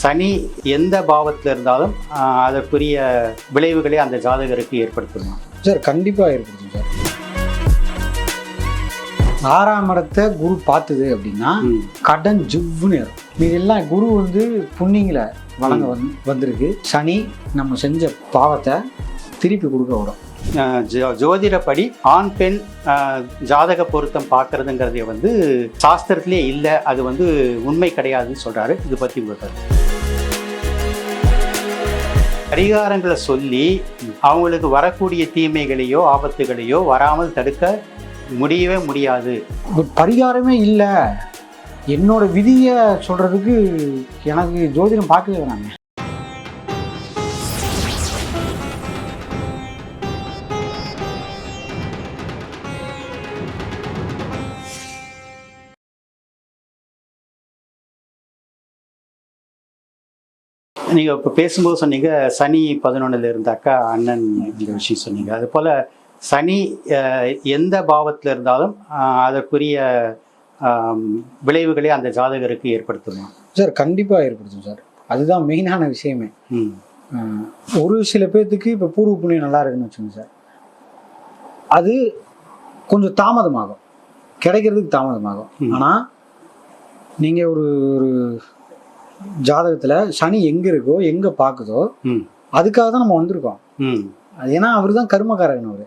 சனி எந்த பாவத்தில் இருந்தாலும் அதற்குரிய விளைவுகளை அந்த ஜாதகருக்கு ஏற்படுத்தணும் சார். கண்டிப்பாக ஏற்படுத்தும் சார். 6ஆம் இடத்தை குரு பார்த்துது அப்படின்னா கடன் ஜிவ்வுன்னு ஏறும். இதெல்லாம் குரு வந்து புண்ணியங்களை வழங்க வந்திருக்கு. சனி நம்ம செஞ்ச பாவத்தை திருப்பி கொடுக்க விடும். ஜோதிடப்படி ஆண் பெண் ஜாதக பொருத்தம் பார்க்கறதுங்கிறதே வந்து சாஸ்திரத்திலே இல்லை, அது வந்து உண்மை கிடையாதுன்னு சொல்றாரு. இது பற்றி உங்களுக்கு பரிகாரங்களை சொல்லி அவங்களுக்கு வரக்கூடிய தீமைகளையோ ஆபத்துகளையோ வராமல் தடுக்க முடியவே முடியாது. பரிகாரமே இல்லை, என்னோட விதியை சொல்றதுக்கு எனக்கு ஜோதிடம் பார்க்கவே வேணாங்க. நீங்கள் இப்போ பேசும்போது சொன்னீங்க சனி 11ல் இருந்தாக்கா அண்ணன் இந்த விஷயம் சொன்னீங்க. அது போல் சனி எந்த பாவத்தில் இருந்தாலும் அதற்குரிய விளைவுகளை அந்த ஜாதகருக்கு ஏற்படுத்தணும் சார். கண்டிப்பாக ஏற்படுத்தும் சார். அதுதான் மெயினான விஷயமே. ஒரு சில பேர்த்துக்கு இப்போ பூர்வ புண்ணியம் நல்லா இருக்குன்னு வச்சுக்கோங்க சார், அது கொஞ்சம் தாமதமாகும், கிடைக்கிறதுக்கு தாமதமாகும். ஆனால் நீங்கள் ஒரு ஜாதகத்தில் சனி எங்கே இருக்கோ எங்கே பார்க்குதோ அதுக்காக தான் நம்ம வந்திருக்கோம். அது ஏன்னா அவர் தான் கர்மகாரகன் அவர்.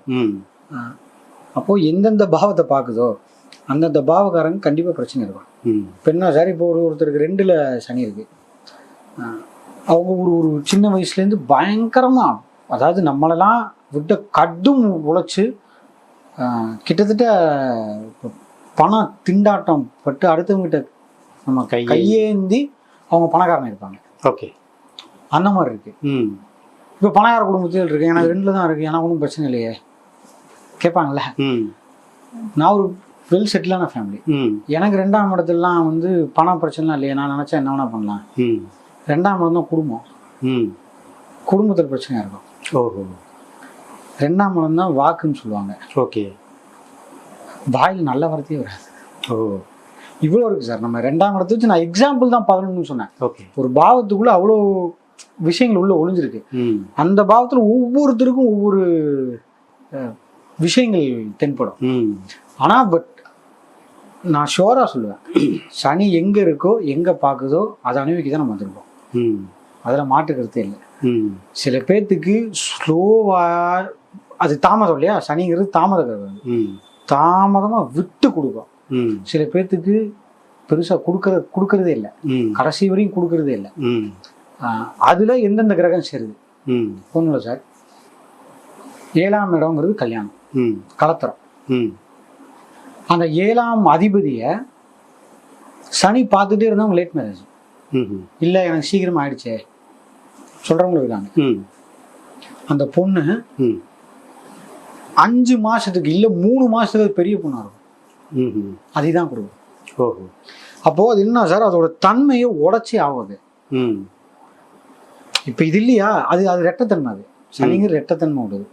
அப்போது எந்தெந்த பாவத்தை பார்க்குதோ அந்தந்த பாவகாரங்க கண்டிப்பாக பிரச்சனை இருக்கும். பெண்ணா சார், இப்போ ஒருத்தருக்கு 2ல் சனி இருக்குது. அவங்க ஒரு சின்ன வயசுலேருந்து பயங்கரமாக, அதாவது நம்மளெல்லாம் விட்ட கடும் உழைச்சி கிட்டத்தட்ட பணம் திண்டாட்டம் பட்டு அடுத்தவங்கிட்ட நம்ம கையேந்தி அவங்க பணக்காரன் இருப்பாங்க. ஓகே, அந்த மாதிரி இருக்கு. இப்போ பணக்கார குடும்பத்தில் இருக்கு, எனக்கு 2ல் தான் இருக்கு, எனக்கு ஒன்றும் பிரச்சனை இல்லையே கேட்பாங்கல்ல. நான் ஒரு வெல் செட்டிலான ஃபேமிலி, எனக்கு 2ஆம் இடத்துலலாம் வந்து பண பிரச்சனைலாம் இல்லையே, நான் நினச்சா என்ன வேணா பண்ணலாம். 2ஆம் இடம் தான் குடும்பம், குடும்பத்தில் பிரச்சனையாக இருக்கும். ஓஹோ. 2ஆம் இடம் தான் வாக்குன்னு சொல்லுவாங்க. ஓகே, வாயில் நல்ல வார்த்தையே வராது. ஓ, இவ்வளோ இருக்குது சார். நம்ம 2ஆம் இடத்தை வச்சு நான் எக்ஸாம்பிள் தான் 11ன்னு சொன்னேன். ஓகே, ஒரு பாவத்துக்குள்ளே அவ்வளோ விஷயங்கள் உள்ள ஒளிஞ்சிருக்கு. அந்த பாவத்தில் ஒவ்வொருத்தருக்கும் ஒவ்வொரு விஷயங்கள் தென்படும். ஆனால் பட் நான் ஷோராக சொல்லுவேன், சனி எங்கே இருக்கோ எங்கே பார்க்குதோ அதை அனுபவிக்க தான் நம்ம வந்திருக்கோம். அதில் மாற்றுக்கிறதே இல்லை. சில பேர்த்துக்கு ஸ்லோவாக அது தாமதம் இல்லையா, சனிங்கிறது தாமதம், தாமதமாக விட்டு கொடுக்கும். சில பேர்த்துக்கு பெருசாக கொடுக்கறதே இல்லை, கடைசி வரையும் கொடுக்கறதே இல்லை. அதில் எந்தெந்த கிரகம் சேருது ஒன்றும் இல்லை சார். 7ஆம் இடம்ங்கிறது கல்யாணம், கலத்திரம். அந்த 7ஆம் அதிபதியை சனி பார்த்துட்டே இருந்தவங்க லேட் மேரேஜ். இல்லை எனக்கு சீக்கிரமா ஆயிடுச்சே சொல்றவங்களும் இருக்காங்க. அந்த பொண்ணு 5 மாசத்துக்கு இல்லை 3 மாசத்துக்கு பெரிய பொண்ணா இருக்கும், அதுதான் கொடுக்கும். அப்போ அது என்ன சார், அதோட தன்மையை உடைச்சி ஆகுது. இப்ப இது இல்லையா, அது ரெட்டத்தன்மை, அது சனிங்கிற ரெட்டத்தன்மை விடுது.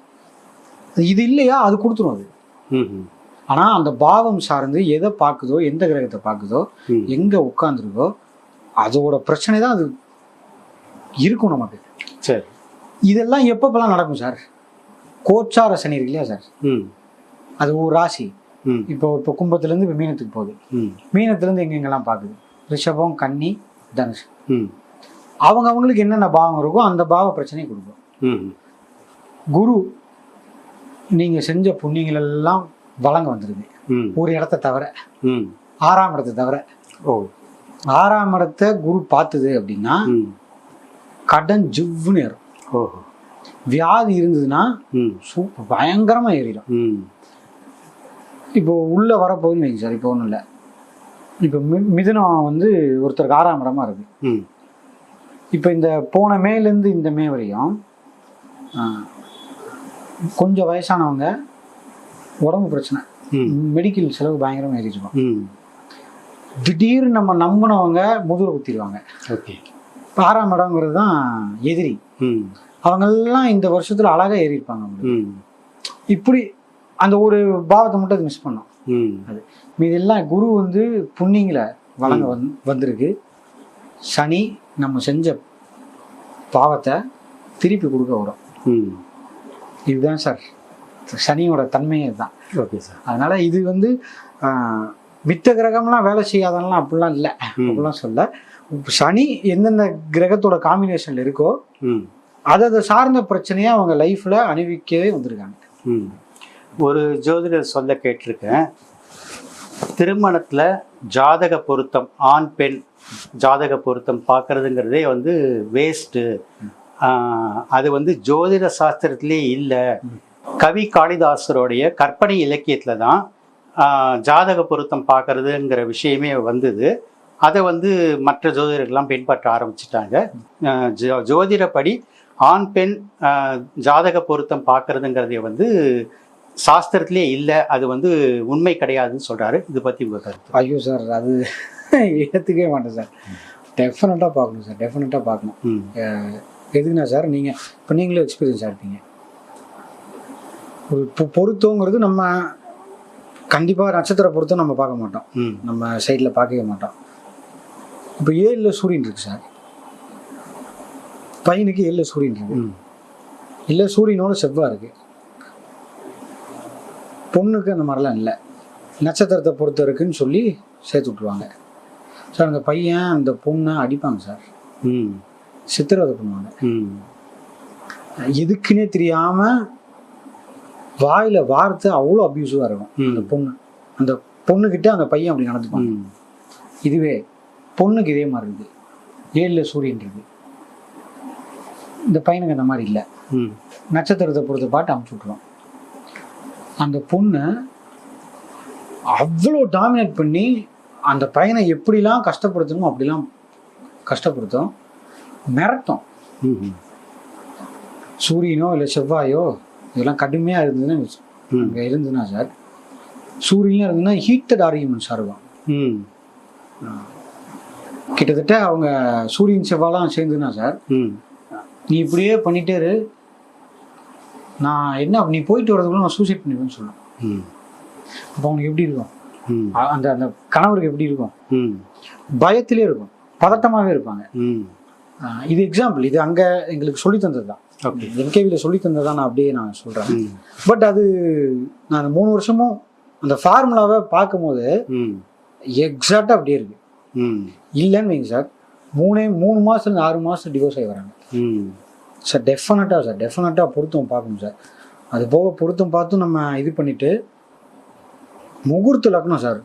இது இல்லையா அது கொடுத்துரும் அது. ஆனா அந்த பாவம் சார்ந்து எதை பார்க்குதோ, எந்த கிரகத்தை பார்க்குதோ, எங்க உட்கார்ந்துருக்கோ அதோட பிரச்சனை தான் அது இருக்கும் நமக்கு. சரி, இதெல்லாம் எப்பப்பெல்லாம் நடக்கும் சார்? கோச்சார சனி இருக்கு இல்லையா சார், அது ஒரு ராசி. இப்போ கும்பத்துலேருந்து இப்போ மீனத்துக்கு போகுது, மீனத்துலேருந்து எங்கெங்கெல்லாம் பார்க்குது, ரிஷபம், கன்னி, தனுஷ். அவங்களுக்கு என்னென்ன பாவம் இருக்கோ அந்த பாவ பிரச்சனையை கொடுக்கும். குரு நீங்க செஞ்ச புண்ணியங்கள் எல்லாம் வழங்க வந்துருது, ஒரு இடத்த தவிர, 6ஆம் இடத்தை தவிர. 6ஆம் இடத்தை குரு பார்த்துது அப்படின்னா கடன் ஜிவ்வுன்னு ஏறும். வியாதி இருந்ததுன்னா பயங்கரமா ஏறிடும். இப்போ உள்ள வரப்போகுதுன்னு வைங்க சார். இப்போ ஒன்றும் இல்லை, இப்போ மிதுனம் வந்து ஒருத்தருக்கு 6ஆம் இடமா இருக்கு. இப்போ இந்த போன மேலேருந்து இந்த மே வரையும் கொஞ்சம் வயசானவங்க உடம்பு பிரச்சனை, மெடிக்கல் செலவு பயங்கரமாக ஏறிடுவோம். திடீர்னு நம்ம நம்பினவங்க முதுகு குத்திடுவாங்க. ஓகே, 6ஆம் இடங்கிறது தான் எதிரி. அவங்கெல்லாம் இந்த வருஷத்துல அழகா ஏறி இருப்பாங்க. இப்படி அந்த ஒரு பாவத்தை மட்டும் அது மிஸ் பண்ணோம். அது மீதெல்லாம் குரு வந்து புண்ணியங்களை வழங்க வந்திருக்கு. சனி நம்ம செஞ்ச பாவத்தை திருப்பி கொடுக்க வரும். இதுதான் சார் சனியோட தன்மையே இதுதான். Okay sir. அதனால இது வந்து மித்த கிரகம்லாம் வேலை செய்யாதெல்லாம் அப்படிலாம் இல்லை, அப்படிலாம் சொல்ல. சனி எந்தெந்த கிரகத்தோட காம்பினேஷன்ல இருக்கோ அதை சார்ந்த பிரச்சனையை அவங்க லைஃப்ல அனுபவிக்கவே வந்திருக்காங்க. ஒரு ஜோதிடர் சொல்ல கேட்டிருக்கேன், திருமணத்தில் ஜாதக பொருத்தம், ஆண் பெண் ஜாதக பொருத்தம் பார்க்கறதுங்கிறதே வந்து வேஸ்ட்டு, அது வந்து ஜோதிட சாஸ்திரத்திலே இல்லை. கவி காளிதாசருடைய கற்பனை இலக்கியத்தில் தான் ஜாதக பொருத்தம் பார்க்கறதுங்கிற விஷயமே வந்தது. அதை வந்து மற்ற ஜோதிடர்கள்லாம் பின்பற்ற ஆரம்பிச்சிட்டாங்க. ஜோதிடப்படி ஆண் பெண் ஜாதக பொருத்தம் பார்க்கறதுங்கிறதே வந்து சாஸ்திரத்திலே இல்லை, அது வந்து உண்மை கிடையாதுன்னு சொல்கிறாரு. இதை பற்றி உங்கள் கருத்து? ஐயோ சார், அது ஏற்றுக்கவே மாட்டேன் சார். டெஃபினட்டாக பார்க்கணும் சார், டெஃபினட்டாக பார்க்கணும். எதுக்குன்னா சார், நீங்கள் இப்போ நீங்களும் எக்ஸ்பீரியன்ஸாக இருப்பீங்க. ஒரு பொருத்தங்கிறது நம்ம கண்டிப்பாக நட்சத்திர பொருத்தம் நம்ம பார்க்க மாட்டோம், நம்ம சைடில் பார்க்கவே மாட்டோம். இப்போ 7ல் சூரியன் இருக்கு சார், பையனுக்கு 7ல் சூரியன் இருக்கு, இல்லை சூரியனோட செவ்வாய் இருக்கு. பொண்ணுக்கு அந்த மாதிரிலாம் இல்லை, நட்சத்திரத்தை பொறுத்த இருக்குன்னு சொல்லி சேர்த்து விட்ருவாங்க சார். அந்த பையன் அந்த பொண்ணை அடிப்பாங்க சார், சித்திரவதை பண்ணுவாங்க. எதுக்குன்னே தெரியாம வாயில வார்த்தை அவ்வளோ அபியூசிவா இருக்கும். அந்த பொண்ணுகிட்ட அந்த பையன் அப்படி நடந்துப்பாங்க. இதுவே பொண்ணுக்கு இதே மாதிரி இருக்குது, 7ல் சூரியன் இருக்கு, இந்த பையனுக்கு அந்த மாதிரி இல்லை. நட்சத்திரத்தை பொறுத்த பாட்டு அமுச்சு விட்ருவோம். அந்த பொண்ணு அவ்வளோ டாமினேட் பண்ணி அந்த பையனை எப்படிலாம் கஷ்டப்படுத்தணுமோ அப்படிலாம் கஷ்டப்படுத்தும், மிரட்டும். சூரியனோ இல்லை செவ்வாயோ இதெல்லாம் கடுமையாக இருந்ததுன்னா அங்கே இருந்ததுன்னா சார், சூரியன்லாம் இருந்ததுன்னா ஹீட்டட் ஆர்கியூமெண்ட்ஸ் இருக்கும். கிட்டத்தட்ட அவங்க சூரியன் செவ்வாயெல்லாம் சேர்ந்துன்னா சார், நீ இப்படியே பண்ணிட்டே இரு, நான் என்ன நீ போயிட்டு வரதுக்குள்ள நான் சூசைட் பண்ணிடுவேன்னு சொல்லுவேன். அப்போ அவனுக்கு எப்படி இருக்கும், அந்த அந்த கணவருக்கு எப்படி இருக்கும், பயத்திலே இருக்கும், பதட்டமாகவே இருப்பாங்க. இது எக்ஸாம்பிள், இது அங்கே எங்களுக்கு சொல்லி தந்தது தான், என்கேவியில் சொல்லி தந்தது தான், நான் அப்படியே நான் சொல்கிறேன். பட் அது நான் 3 வருஷமும் அந்த ஃபார்முலாவை பார்க்கும்போது எக்ஸாக்டாக அப்படியே இருக்கு. இல்லைன்னு வைங்க சார், 3 மாதத்துல 6 மாதம் டிவோர்ஸ் ஆகி வராங்க சார். டெஃபினட்டாக பொருத்தம் பார்க்கணும் சார். அது போக பொருத்தம் பார்த்து நம்ம இது பண்ணிட்டு முகூர்த்த லக்னம் சார்,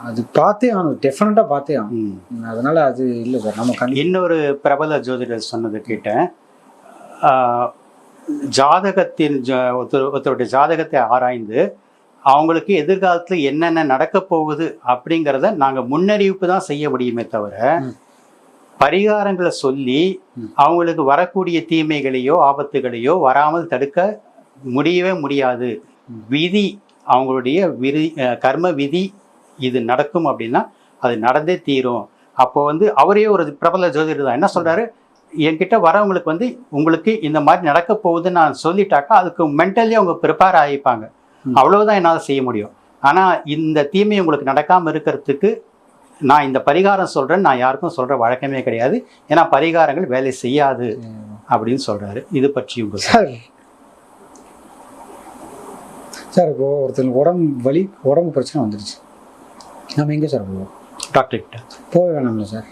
அது பார்த்தே ஆகணும், டெஃபினட்டாக பார்த்தே ஆகணும். அதனால அது இல்லை சார். நம்ம இன்னொரு பிரபல ஜோதிடர் சொன்னது கேட்டேன், ஜாதகத்தின் ஒருத்தருடைய ஜாதகத்தை ஆராய்ந்து அவங்களுக்கு எதிர்காலத்தில் என்னென்ன நடக்க போகுது அப்படிங்கிறத நாங்கள் முன்னறிவிப்பு தான் செய்ய முடியுமே தவிர பரிகாரங்களை சொல்லி அவங்களுக்கு வரக்கூடிய தீமைகளையோ ஆபத்துகளையோ வராமல் தடுக்க முடியவே முடியாது. விதி, அவங்களுடைய கர்ம விதி இது நடக்கும் அப்படின்னா அது நடந்தே தீரும். அப்போ வந்து அவரே ஒரு பிரபல ஜோதிடர் தான் என்ன சொல்றாரு, என்கிட்ட வரவங்களுக்கு வந்து உங்களுக்கு இந்த மாதிரி நடக்க போகுதுன்னு நான் சொல்லிட்டாக்கா அதுக்கு மென்டலி அவங்க ப்ரிப்பேர் ஆகிப்பாங்க, அவ்வளவுதான் என்னால் செய்ய முடியும். ஆனால் இந்த தீமை உங்களுக்கு நடக்காமல் இருக்கிறதுக்கு நான் இந்த பரிகாரம் சொல்கிறேன், நான் யாருக்கும் சொல்கிற வழக்கமே கிடையாது, ஏன்னா பரிகாரங்கள் வேலை செய்யாது அப்படின்னு சொல்கிறாரு. இது பற்றி உங்க சார் இப்போ ஒருத்தருக்கு உடம்பு பிரச்சனை வந்துடுச்சு, நம்ம எங்கே சார் போவோம்? டாக்டர்கிட்ட போக வேணாம்ல சார்.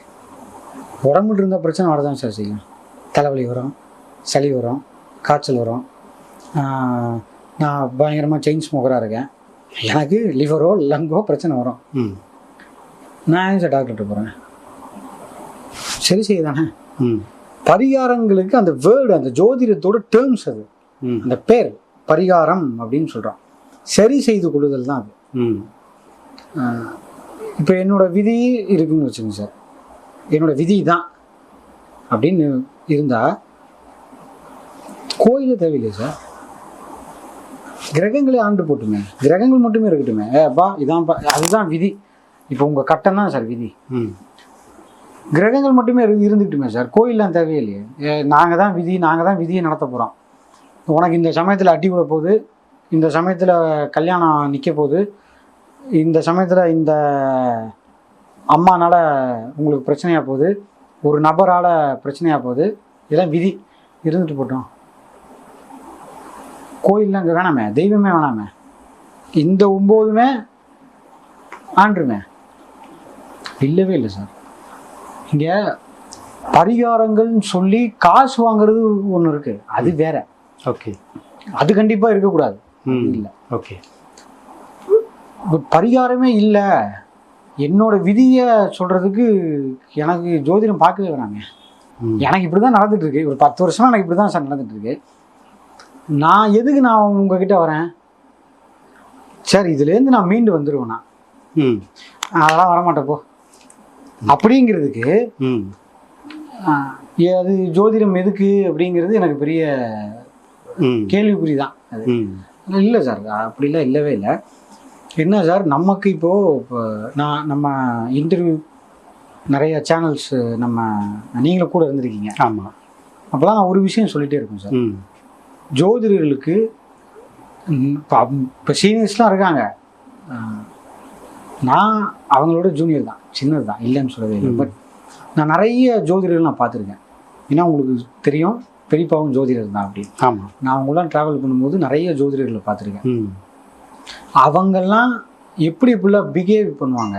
உடம்புல இருந்தால் பிரச்சனை வரதான் சார் செய்யும். தலைவலி வரும், சளி வரும், காய்ச்சல் வரும். நான் பயங்கரமாக செயின் ஸ்மோக்கராக இருக்கேன், எனக்கு லிவரோ லங்கோ பிரச்சனை வரும். நான் ஏன் சார் டாக்டர்கிட்ட போகிறேன்? சரி செய்ய தானே. பரிகாரங்களுக்கு அந்த வேர்டு, அந்த ஜோதிடத்தோட டேர்ம்ஸ், அது அந்த பேர் பரிகாரம் அப்படின்னு சொல்கிறோம். சரி செய்து கொள்ளுதல் தான் அது. இப்போ என்னோட விதி இருக்குன்னு வச்சுங்க சார், என்னோட விதி தான் அப்படின்னு இருந்தால் கோயிலே தேவையில்லை சார், கிரகங்களே ஆண்டு போட்டுமே, கிரகங்கள் மட்டுமே இருக்கட்டுமே. அப்பா இதான் அதுதான் விதி, இப்போ உங்கள் கட்டம் தான் சார் விதி, கிரகங்கள் மட்டுமே இருந்துக்கிட்டுமே சார், கோயிலெலாம் தேவையில்லையே. நாங்கள் தான் விதி, நாங்கள் தான் விதியை நடத்த போகிறோம். உனக்கு இந்த சமயத்தில் அடி விட போகுது, இந்த சமயத்தில் கல்யாணம் நிற்க போகுது, இந்த சமயத்தில் இந்த அம்மானால உங்களுக்கு பிரச்சனையாக போகுது, ஒரு நபரால் பிரச்சனையாக போகுது, இதெல்லாம் விதி, இருந்துட்டு போட்டோம். கோயில்லாம் அங்கே வேணாமே, தெய்வமே வேணாமே, இந்த 9மே ஆண்டுருமே. இல்லவே இல்லை சார். இங்கே பரிகாரங்கள்னு சொல்லி காசு வாங்குறது ஒன்று இருக்குது, அது வேற. ஓகே, அது கண்டிப்பாக இருக்கக்கூடாது. இல்லை, ஓகே. பரிகாரமே இல்லை, என்னோட விதியை சொல்கிறதுக்கு எனக்கு ஜோதிடம் பார்க்கவே வேணாங்க. எனக்கு இப்படி தான் நடந்துட்டு இருக்கு. ஒரு 10 வருஷமா எனக்கு இப்படி தான் சார் நடந்துட்டு இருக்கு. நான் எதுக்கு நான் உங்ககிட்ட வரேன் சார்? இதுலேருந்து நான் மீண்டு வந்துடுவேண்ணா, அதெல்லாம் வரமாட்டேப்போ அப்படிங்கிறதுக்கு அது ஜோதிடம் எதுக்கு அப்படிங்கிறது எனக்கு பெரிய கேள்விக்குறி தான். அது இல்லை சார், அப்படிலாம் இல்லவே இல்லை. என்ன சார், நமக்கு இப்போ நம்ம இன்டர்வியூ நிறைய சேனல்ஸ், நீங்களும் கூட இருந்திருக்கீங்க. ஆமாம். அப்போலாம் நான் ஒரு விஷயம் சொல்லிகிட்டே இருக்கேன் சார். ஜோதிடர்களுக்கு இப்போ சீனியர்ஸ்லாம் இருக்காங்க, நான் அவங்களோட ஜூனியர் தான், சின்னது தான், இல்லைன்னு சொல்லவே இல்லை. பட் நான் நிறைய ஜோதிடர்கள் நான் பார்த்துருக்கேன். ஏன்னா உங்களுக்கு தெரியும், பெரியப்பாவும் ஜோதிடர் தான். அப்படி ஆமாம், நான் அவங்களாம் ட்ராவல் பண்ணும்போது நிறைய ஜோதிடர்களை பார்த்துருக்கேன். அவங்கெல்லாம் எப்படி இப்படிலாம் பிஹேவ் பண்ணுவாங்க,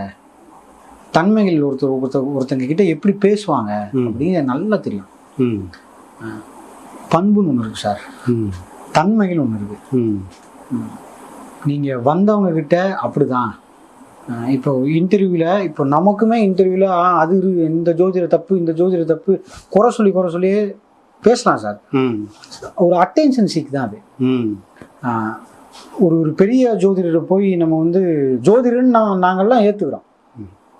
தன்மைகள் ஒருத்தங்க கிட்ட எப்படி பேசுவாங்க அப்படின்னு நல்லா தெரியும். பண்புன்னு ஒன்று இருக்கு சார், தன்மைகள் ஒன்று இருக்கு. நீங்கள் வந்தவங்க கிட்ட அப்படிதான். இப்போ இன்டர்வியூவில், இப்போ நமக்குமே இன்டர்வியூவில் அது இந்த ஜோதிட தப்பு, இந்த ஜோதிட தப்பு, குறை சொல்லியே பேசலாம் சார். ஒரு அட்டென்ஷன் சீக் தான் அது. ஒரு பெரிய ஜோதிடரை போய் நம்ம ஜோதிடர்னு நாங்கள்லாம் ஏற்றுக்கிறோம்.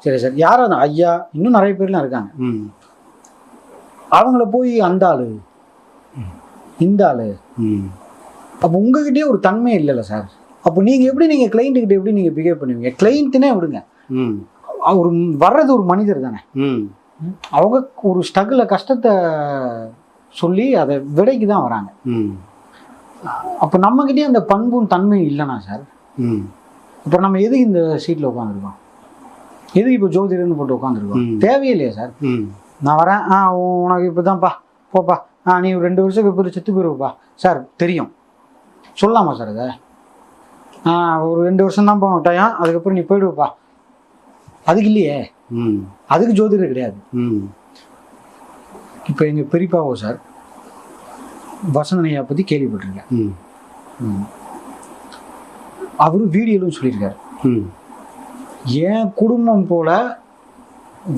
சரி சார், யாரும் தான் ஐயா, இன்னும் நிறைய பேர்லாம் இருக்காங்க. அவங்கள போய் அந்த ஆளு இந்த ஆளு, அப்போ உங்ககிட்டயே ஒரு தன்மை இல்லைல்ல சார். அப்போ நீங்கள் எப்படி கிளைண்ட்டுக்கிட்ட எப்படி நீங்கள் பிஹேவ் பண்ணுவீங்க? கிளைண்ட்டுனே விடுங்க, அவர் வர்றது ஒரு மனிதர் தானே. அவங்க ஒரு ஸ்ட்ரகிளை, கஷ்டத்தை சொல்லி அதை விடைக்கு தான் வராங்க. அப்போ நம்மகிட்டே அந்த பண்பும் தன்மையும் இல்லைனா சார், அப்புறம் நம்ம எதுக்கு இந்த சீட்டில் உட்காந்துருக்கோம்? எதுக்கு இப்போ ஜோதிடர்னு போட்டு உட்காந்துருக்கோம்? தேவையே இல்லையா சார்? நான் வரேன், உனக்கு இப்போ தான்ப்பா, போப்பா, நீ 2 வருஷத்துக்கு பிறகு செத்து போயிருப்பா சார், தெரியும், சொல்லலாமா சார் அதை? ஒரு 2 வருஷம் தான் போட்டாயா, அதுக்கப்புறம் நீ போயிடுவப்பா, அதுக்கு இல்லையே, அதுக்கு ஜோதிடர் கிடையாது. இப்போ எங்கள் பெரியப்பாவோ சார் வசந்தனையா பற்றி கேள்விப்பட்டிருக்கேன். அவரும் வீடியோலும் சொல்லியிருக்காரு, என் குடும்பம் போல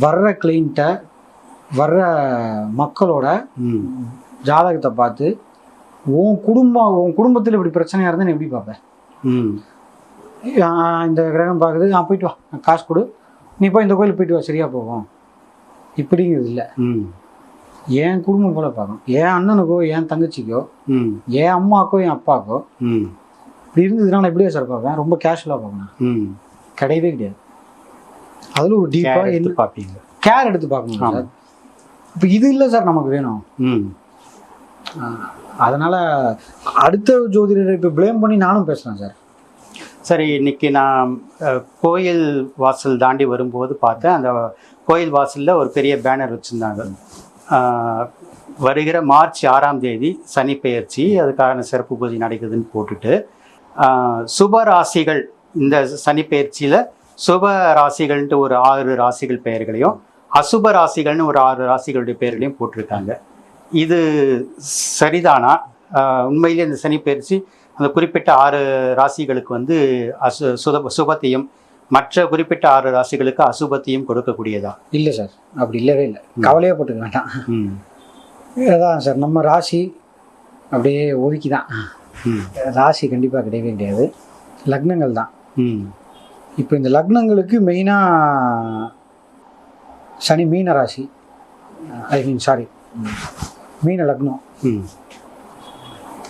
வர்ற கிளைண்ட்டை, வர்ற மக்களோட ஜாதகத்தை பார்த்து உன் குடும்பத்தில் இப்படி பிரச்சனையாக இருந்தால் நீ எப்படி பார்ப்பேன்? இந்த கிரகம் பார்க்குது, போயிட்டு வா, காசு கொடு, நீ போய் இந்த கோயிலுக்கு போயிட்டு வா, சரியாக போகும், இப்படிங்கிறது இல்லை. என் குடும்பம் போல பார்க்கணும். என் அண்ணனுக்கோ, என் தங்கச்சிக்கோ, என் அம்மாக்கோ, என் அப்பாக்கோ இப்படி இருந்ததுன்னா நான் எப்படியா சார் பார்ப்பேன்? ரொம்ப கேஷுவலாக பார்க்கணும், கிடையவே கிடையாது. அதில் ஒரு டீப்பாக என்ன பார்ப்பீங்க, கேர் எடுத்து பார்க்கணும் சார். இப்போ இது இல்லை சார் நமக்கு வேணும். அதனால் அடுத்த ஜோதிடரை இப்போ ப்ளேம் பண்ணி நானும் பேசுகிறேன் சார். சரி, இன்னைக்கு நான் கோயில் வாசல் தாண்டி வரும்போது பார்த்தேன், அந்த கோயில் வாசலில் ஒரு பெரிய பேனர் வச்சுருந்தாங்க. வருகிற மார்ச் 6ஆம் தேதி சனி பெயர்ச்சி, அதுக்கான சிறப்பு பூஜை நடக்குதுன்னு போட்டுட்டு, சுப ராசிகள், இந்த சனி பெயர்ச்சியில் சுப ராசிகள்ன்ட்டு ஒரு 6 ராசிகள் பெயர்களையும், அசுப ராசிகள்னு ஒரு 6 ராசிகளுடைய பெயர்களையும் போட்டிருக்காங்க. இது சரிதானா? உண்மையிலே இந்த சனி பெயர்ச்சி அந்த குறிப்பிட்ட 6 ராசிகளுக்கு சுபத்தையும், மற்ற குறிப்பிட்ட 6 ராசிகளுக்கு அசுபத்தையும் கொடுக்கக்கூடியதா? இல்லை சார், அப்படி இல்லவே இல்லை, கவலையே போட்டுக்க வேண்டாம். அதான் சார், நம்ம ராசி அப்படியே ஒதுக்கி தான். ராசி கண்டிப்பாக கிடையவே கிடையாது, லக்னங்கள் தான். இப்போ இந்த லக்னங்களுக்கு மெயினாக சனி மீன ராசி, மீன லக்னம்,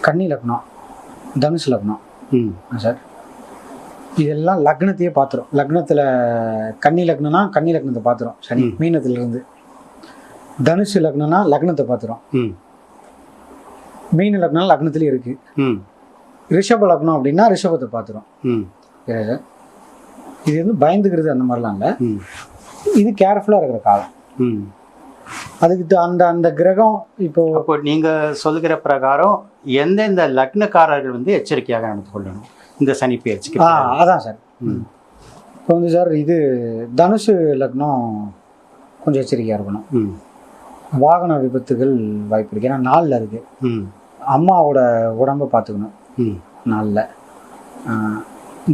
கன்னி லக்னம், தனுசு லக்னம் சார். இதெல்லாம் லக்னத்தையே பார்த்துரும். லக்னத்தில் கன்னி லக்னம்னா கன்னி லக்னத்தை பார்த்துரும் சனி, மீனத்திலிருந்து. தனுசு லக்னம்னா லக்னத்தை பார்த்துரும். மீன லக்னம் லக்னத்திலே இருக்கு. ரிஷப லக்னம் அப்படின்னா ரிஷபத்தை பார்த்துரும். இது பயந்துக்கிறது அந்த மாதிரிலாம் இல்லை, இது கேர்ஃபுல்லாக இருக்கிற காலம். அதுக்கு அந்த அந்த கிரகம் இப்போ அப்போ நீங்க சொல்கிற பிரகாரம் எந்தெந்த லக்னக்காரர்கள் வந்து எச்சரிக்கையாக நடந்து கொள்ளணும் இந்த சனி பெயர்ச்சிக்கு? அதான் சார். இப்போ வந்து சார் இது தனுசு லக்னம் கொஞ்சம் எச்சரிக்கையாக இருக்கணும். வாகன விபத்துகள் வாய்ப்பு இருக்கு, ஏன்னா நாளில் இருக்கு. அம்மாவோட உடம்பை பார்த்துக்கணும் நாளில்.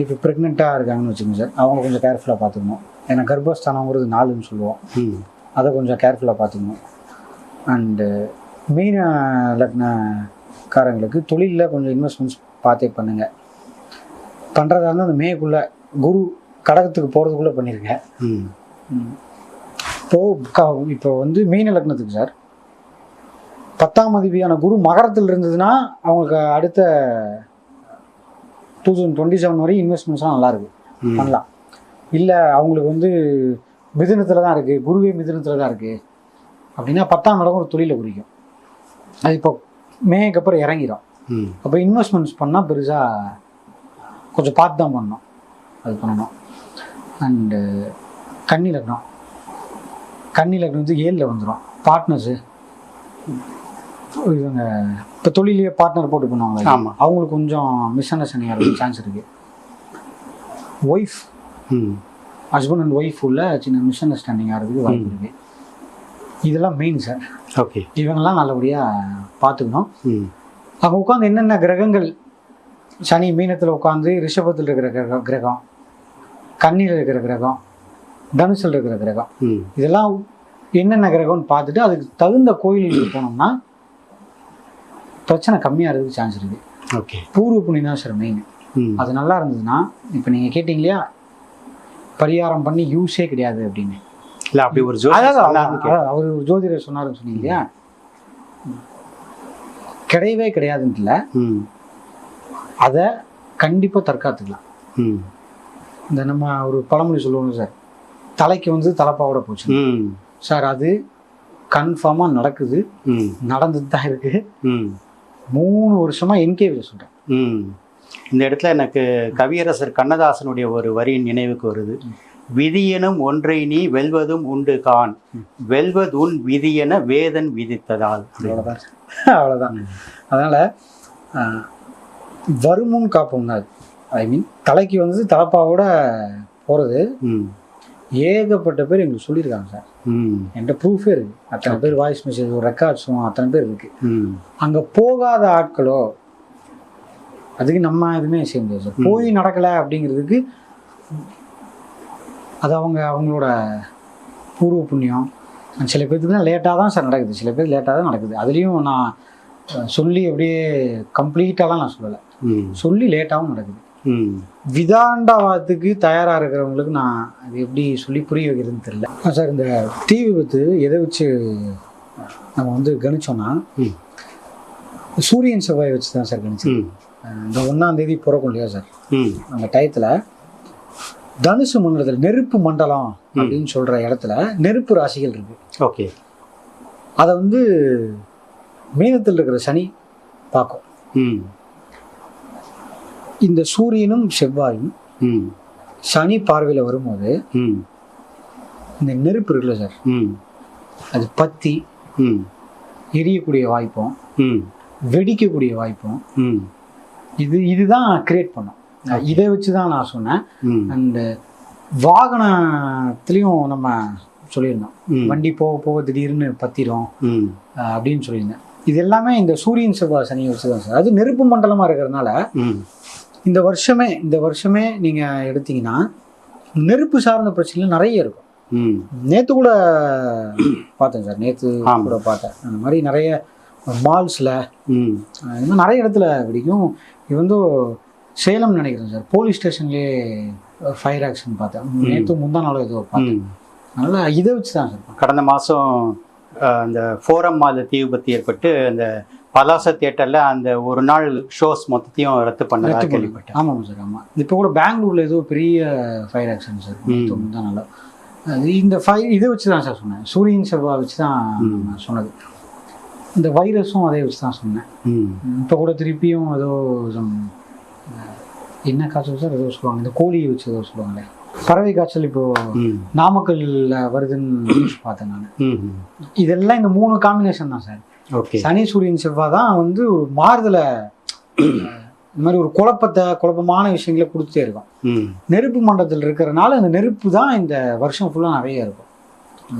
இப்போ ப்ரெக்னெண்ட்டாக இருக்காங்கன்னு வச்சுக்கோங்க சார், அவங்க கொஞ்சம் கேர்ஃபுல்லாக பார்த்துக்கணும். ஏன்னா கர்ப்பஸ்தானங்கிறது நாளுன்னு சொல்லுவோம், அதை கொஞ்சம் கேர்ஃபுல்லாக பார்த்துக்கணும். அண்டு மீன லக்னக்காரங்களுக்கு தொழிலில் கொஞ்சம் இன்வெஸ்ட்மெண்ட்ஸ் பார்த்தே பண்ணுங்கள். பண்ணுறதா இருந்தால் அந்த மேக்குள்ளே குரு கடகத்துக்கு போகிறதுக்குள்ளே பண்ணிடுங்க. இப்போ வந்து மீன லக்னத்துக்கு சார் 10ஆம் அதிபதியான குரு மகரத்தில் இருந்ததுன்னா அவங்களுக்கு அடுத்த 2027 வரையும் இன்வெஸ்ட்மெண்ட்ஸ்லாம் நல்லாயிருக்கு, பண்ணலாம். இல்லை அவங்களுக்கு வந்து மிதுனத்தில் தான் இருக்குது, குருவே மிதுனத்தில் தான் இருக்குது அப்படின்னா 10ஆம் இடம் ஒரு தொழிலை குறிக்கும். அது இப்போ மேக்கு அப்புறம் இறங்கிடும். அப்போ இன்வெஸ்ட்மெண்ட்ஸ் பண்ணால் பெருசாக கொஞ்சம் பார்த்து தான் பண்ணணும், அது பண்ணணும். அண்டு கன்னி லக்னம் வந்து 7ல் வந்துடும். பார்ட்னர்ஸு இவங்க இப்போ தொழிலே பார்ட்னர் போட்டு பண்ணுவாங்க, ஆமாம், அவங்களுக்கு கொஞ்சம் மிஸ் அண்டர்ஸ்டாண்டிங் ஆகிறதுக்கு சான்ஸ் இருக்குது. ஒய்ஃப் ஹஸ்பண்ட் அண்ட் ஒய்ஃப் உள்ள சின்ன மிஸ் அண்டர்ஸ்டாண்டிங் ஆகிறதுக்கு வாய்ப்பு இருக்குது. இதெல்லாம் மெயின் சார். ஓகே, இவங்கெல்லாம் நல்லபடியாக பார்த்துக்கணும். அங்கே உட்காந்து என்னென்ன கிரகங்கள், சனி மீனத்தில் உட்காந்து ரிஷபத்தில் இருக்கிற கிரகம், கன்னியில் இருக்கிற கிரகம், தனுசில் இருக்கிற கிரகம், இதெல்லாம் என்னென்ன கிரகம்னு பார்த்துட்டு அதுக்கு தகுந்த கோயிலுக்கு போனோம்னா பிரச்சனை கம்மியாக இருக்கிறதுக்கு சான்ஸ் இருக்குது. ஓகே, பூர்வ புண்ணியம் தான் சார் மெயின். அது நல்லா இருந்ததுன்னா, இப்போ நீங்கள் கேட்டீங்க இல்லையா பரிகாரம் பண்ணி யூஸே கிடையாது அப்படின்னு, இல்லை அப்படி ஒரு அவர் ஒரு ஜோதிடர் சொன்னாருன்னு சொன்னீங்க இல்லையா, கிடையவே கிடையாதுன்ட்டுல அதை கண்டிப்பாக தற்காத்துக்கலாம். இந்த நம்ம ஒரு பழமொழி சொல்லுவோம் சார், தலைக்கு வந்து தலைப்பாவோட போச்சு சார், அது கன்ஃபார்மாக நடக்குது, நடந்துட்டு தான் இருக்குது. 3 வருஷமா என்கேவியில் சொல்கிறேன். இந்த இடத்துல எனக்கு கவியரசர் கண்ணதாசனுடைய ஒரு வரியின் நினைவுக்கு வருது. விதியெனும் ஒன்றை நீ வெல்வதும் உண்டு கான், வெல்வது உன் விதியென வேதன் விதித்ததால். அவ்வளோதான். அதனால் வருமுன் காப்போம் தான். ஐ மீன் தலைக்கு வந்து தலைப்பாவோட போகிறது ஏகப்பட்ட பேர் எங்களுக்கு சொல்லியிருக்காங்க சார். என்கிட்ட ப்ரூஃபே இருக்குது. அத்தனை பேர் வாய்ஸ் மெசேஜ், ஒரு ரெக்கார்ட்ஸும் அத்தனை பேர் இருக்குது. அங்கே போகாத ஆட்களோ அதுக்கு நம்ம எதுவுமே செய்ய முடியாது சார். போய் நடக்கலை அப்படிங்கிறதுக்கு அது அவங்களோட பூர்வ புண்ணியம். சில பேர்த்துக்குலாம் லேட்டாக தான் சார் நடக்குது, சில பேர் லேட்டாக தான் நடக்குது. அதுலேயும் நான் சொல்லி அப்படியே கம்ப்ளீட்டாலாம் நான் சொல்லலை, சொல்லி லேட்டாகவும் நடக்குது. விதாண்டவாதத்துக்கு தயாராக இருக்கிறவங்களுக்கு நான் அது எப்படி சொல்லி புரிய வைக்கிறதுன்னு தெரியல சார். இந்த தீ விபத்து எதை வச்சு நம்ம வந்து கணிச்சோம்னா சூரியன் செவ்வாய் வச்சு தான் சார் கணிச்சு. இந்த 1ஆம் தேதி பிறக்கும் இல்லையா சார், அந்த டயத்தில் தனுசு மண்டலத்தில் நெருப்பு மண்டலம் அப்படின்னு சொல்கிற இடத்துல நெருப்பு ராசிகள் இருக்கு. ஓகே, அதை வந்து மீனத்தில் இருக்கிற சனி பார்க்கும். இந்த சூரியனும் செவ்வாயும் சனி பார்வையில் வரும்போது இந்த நெருப்பு இருக்குல்ல சார், அது பற்றி எரியக்கூடிய வாய்ப்பும் வெடிக்கக்கூடிய வாய்ப்பும் இதுதான் கிரியேட் பண்ணும். இதை வச்சு தான் நான் சொன்னேன். அண்ட் வாகனத்துலேயும் நம்ம சொல்லியிருந்தோம், வண்டி போக போக திடீர்னு பத்திரும் அப்படின்னு சொல்லியிருந்தேன். இது எல்லாமே இந்த சூரியன் செவ்வாய் சனியை வச்சு தான் சார். அது நெருப்பு மண்டலமாக இருக்கிறதுனால இந்த வருஷமே நீங்கள் எடுத்தீங்கன்னா நெருப்பு சார்ந்த பிரச்சனைகள் நிறைய இருக்கும். நேற்று கூட பார்த்தேன் சார், நேற்று கூட பார்த்தேன். அந்த மாதிரி நிறைய மால்ஸில் இந்த மாதிரி நிறைய இடத்துல வெடிக்கும். இது வந்து சேலம் நினைக்கிறேன் சார், போலீஸ் ஸ்டேஷன்லேயே ஃபயர் ஆக்சிடென்ட் பார்த்தேன் நேற்று, முந்தா நாளும் ஏதோ பார்த்தேன். அதனால் இதை வச்சு தான் சார். கடந்த மாதம் அந்த ஃபோரம் மாத தீ விபத்து ஏற்பட்டு அந்த பலாச தியேட்டரில் அந்த ஒரு நாள் ஷோஸ் மொத்தத்தையும் ரத்து கேள்விப்பட்டேன். ஆமாம் சார், ஆமாம். இப்போ கூட பெங்களூரில் ஏதோ பெரிய ஃபயர் ஆக்சிடென்ட் சார், முந்தா நாள். இந்த இதை வச்சு தான் சார் சொன்னேன், சூரியன் செவ்வாய் வச்சு தான் சொன்னது. இந்த வைரஸும் அதே வச்சு தான் சொன்னேன். இப்போ கூட திருப்பியும் ஏதோ என்ன காய்ச்சல் சார் ஏதோ சொல்லுவாங்க, இந்த கோழியை வச்சு ஏதோ சொல்லுவாங்களே, பறவை காய்ச்சல் இப்போ ம் நாமக்கல்ல வருதுன்னு நியூஸ் பார்த்தேன் நான். ம் இதெல்லாம் இந்த 3 காம்பினேஷன் தான் சார். ஓகே. சனி சூரியன் செவ்வாய் தான் வந்து ஒரு மாறுதலை, இந்த மாதிரி ஒரு குழப்பமான விஷயங்களை கொடுத்துட்டே இருக்கும். ம் நெருப்பு மண்டலத்தில் இருக்கிறனால அந்த நெருப்பு தான் இந்த வருஷம் ஃபுல்லாக நிறைய இருக்கும்.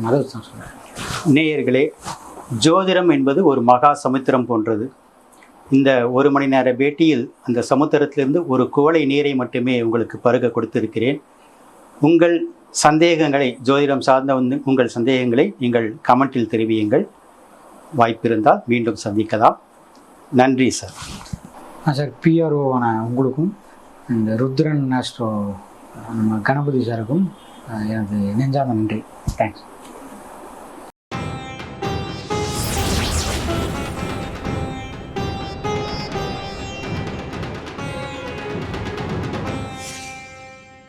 அதை வச்சு தான் சொல்கிறேன். நேயர்களே, ஜோதிடம் என்பது ஒரு மகா சமுத்திரம் போன்றது. இந்த 1 மணி நேர பேட்டியில் அந்த சமுத்திரத்திலிருந்து ஒரு குவளை நீரை மட்டுமே உங்களுக்கு பருக கொடுத்திருக்கிறேன். உங்கள் சந்தேகங்களை, ஜோதிடம் சார்ந்த உங்கள் சந்தேகங்களை நீங்கள் கமெண்டில் தெரிவியுங்கள். வாய்ப்பிருந்தால் மீண்டும் சந்திக்கலாம். நன்றி சார். சார், பிஆர்ஓவான உங்களுக்கும் இந்த ருத்ரன் ஆஸ்ட்ரோ நம்ம கணபதி சாருக்கும் எனது நெஞ்சார்ந்த நன்றி. தேங்க்ஸ்.